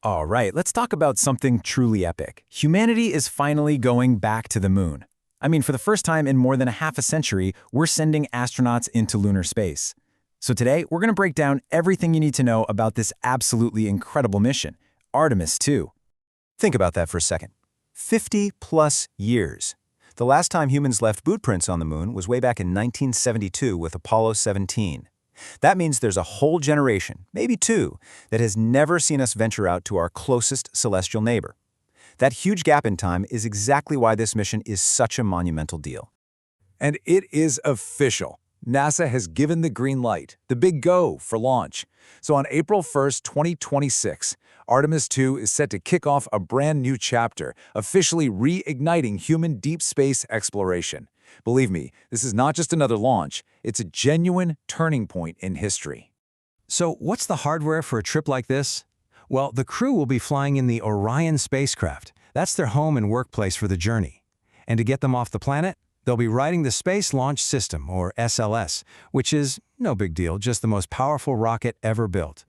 All right, let's talk about something truly epic. Humanity is finally going back to the moon. I mean, for the first time in more than a half a century, we're sending astronauts into lunar space. So today, we're going to break down everything you need to know about this absolutely incredible mission, Artemis II. Think about that for a second. 50-plus years. The last time humans left boot prints on the moon was way back in 1972 with Apollo 17. That means there's a whole generation, maybe two, that has never seen us venture out to our closest celestial neighbor. That huge gap in time is exactly why this mission is such a monumental deal. And it is official. NASA has given the green light, the big go for launch. So on April 1st, 2026, Artemis II is set to kick off a brand new chapter, officially reigniting human deep space exploration. Believe me, this is not just another launch, it's a genuine turning point in history. So what's the hardware for a trip like this? Well, the crew will be flying in the Orion spacecraft. That's their home and workplace for the journey. And to get them off the planet, they'll be riding the Space Launch System, or SLS, which is no big deal, just the most powerful rocket ever built.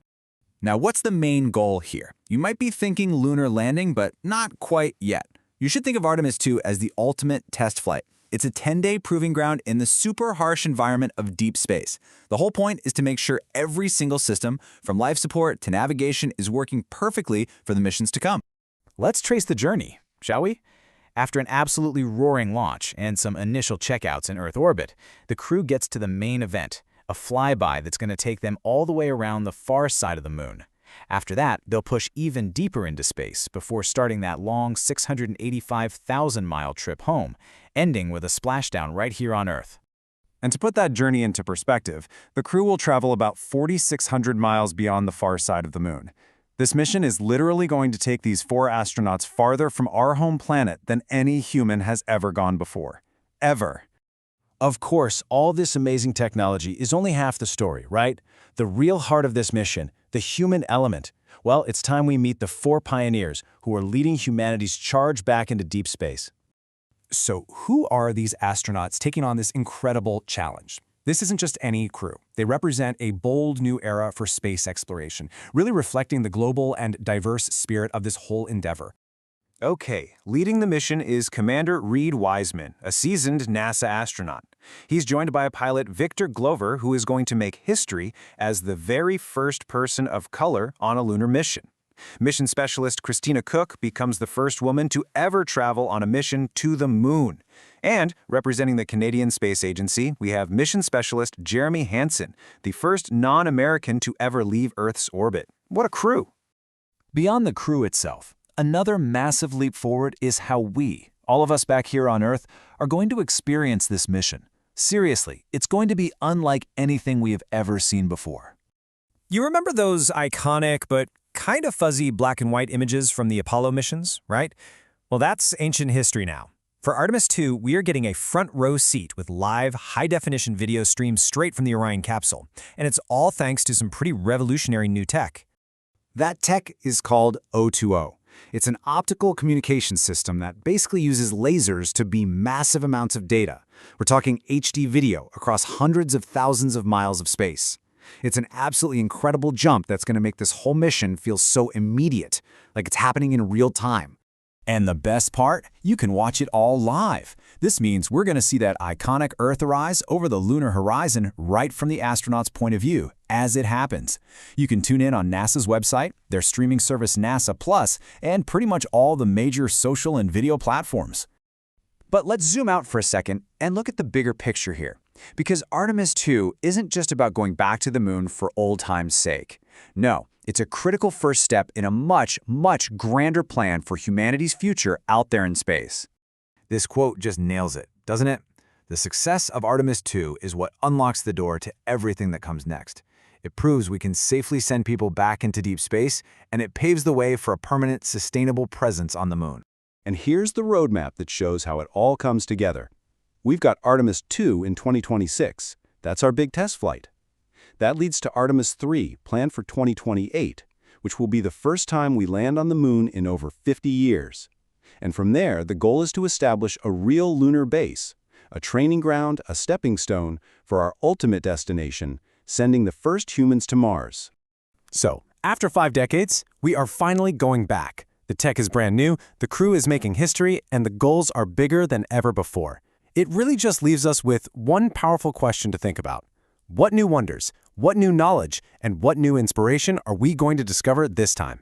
Now, what's the main goal here? You might be thinking lunar landing, but not quite yet. You should think of Artemis II as the ultimate test flight. It's a 10-day proving ground in the super harsh environment of deep space. The whole point is to make sure every single system, from life support to navigation, is working perfectly for the missions to come. Let's trace the journey, shall we? After an absolutely roaring launch and some initial checkouts in Earth orbit, the crew gets to the main event, a flyby that's going to take them all the way around the far side of the moon. After that, they'll push even deeper into space before starting that long 685,000-mile trip home, ending with a splashdown right here on Earth. And to put that journey into perspective, the crew will travel about 4,600 miles beyond the far side of the moon. This mission is literally going to take these 4 astronauts farther from our home planet than any human has ever gone before. Ever. Of course, all this amazing technology is only half the story, right? The real heart of this mission, the human element. Well, it's time we meet the 4 pioneers who are leading humanity's charge back into deep space. So who are these astronauts taking on this incredible challenge? This isn't just any crew. They represent a bold new era for space exploration, really reflecting the global and diverse spirit of this whole endeavor. Okay, leading the mission is Commander Reed Wiseman, a seasoned NASA astronaut. He's joined by a pilot, Victor Glover, who is going to make history as the very first person of color on a lunar mission. Mission specialist Christina Cook becomes the first woman to ever travel on a mission to the moon. And, representing the Canadian Space Agency, we have mission specialist Jeremy Hansen, the first non-American to ever leave Earth's orbit. What a crew! Beyond the crew itself, another massive leap forward is how we, all of us back here on Earth, are going to experience this mission. Seriously, it's going to be unlike anything we have ever seen before. You remember those iconic but kind of fuzzy black and white images from the Apollo missions, right? Well, that's ancient history now. For Artemis II, we are getting a front-row seat with live, high-definition video streamed straight from the Orion capsule, and it's all thanks to some pretty revolutionary new tech. That tech is called O2O. It's an optical communication system that basically uses lasers to beam massive amounts of data. We're talking HD video across hundreds of thousands of miles of space. It's an absolutely incredible jump that's going to make this whole mission feel so immediate, like it's happening in real time. And the best part? You can watch it all live. This means we're going to see that iconic Earthrise over the lunar horizon right from the astronaut's point of view, as it happens. You can tune in on NASA's website, their streaming service NASA Plus, and pretty much all the major social and video platforms. But let's zoom out for a second and look at the bigger picture here. Because Artemis II isn't just about going back to the moon for old time's sake. No, it's a critical first step in a much, much grander plan for humanity's future out there in space. This quote just nails it, doesn't it? The success of Artemis II is what unlocks the door to everything that comes next. It proves we can safely send people back into deep space, and it paves the way for a permanent, sustainable presence on the moon. And here's the roadmap that shows how it all comes together. We've got Artemis II in 2026. That's our big test flight. That leads to Artemis III, planned for 2028, which will be the first time we land on the moon in over 50 years. And from there, the goal is to establish a real lunar base, a training ground, a stepping stone for our ultimate destination, sending the first humans to Mars. So, After 5 decades, we are finally going back. The tech is brand new, the crew is making history, and the goals are bigger than ever before. It really just leaves us with one powerful question to think about. What new wonders, what new knowledge, and what new inspiration are we going to discover this time?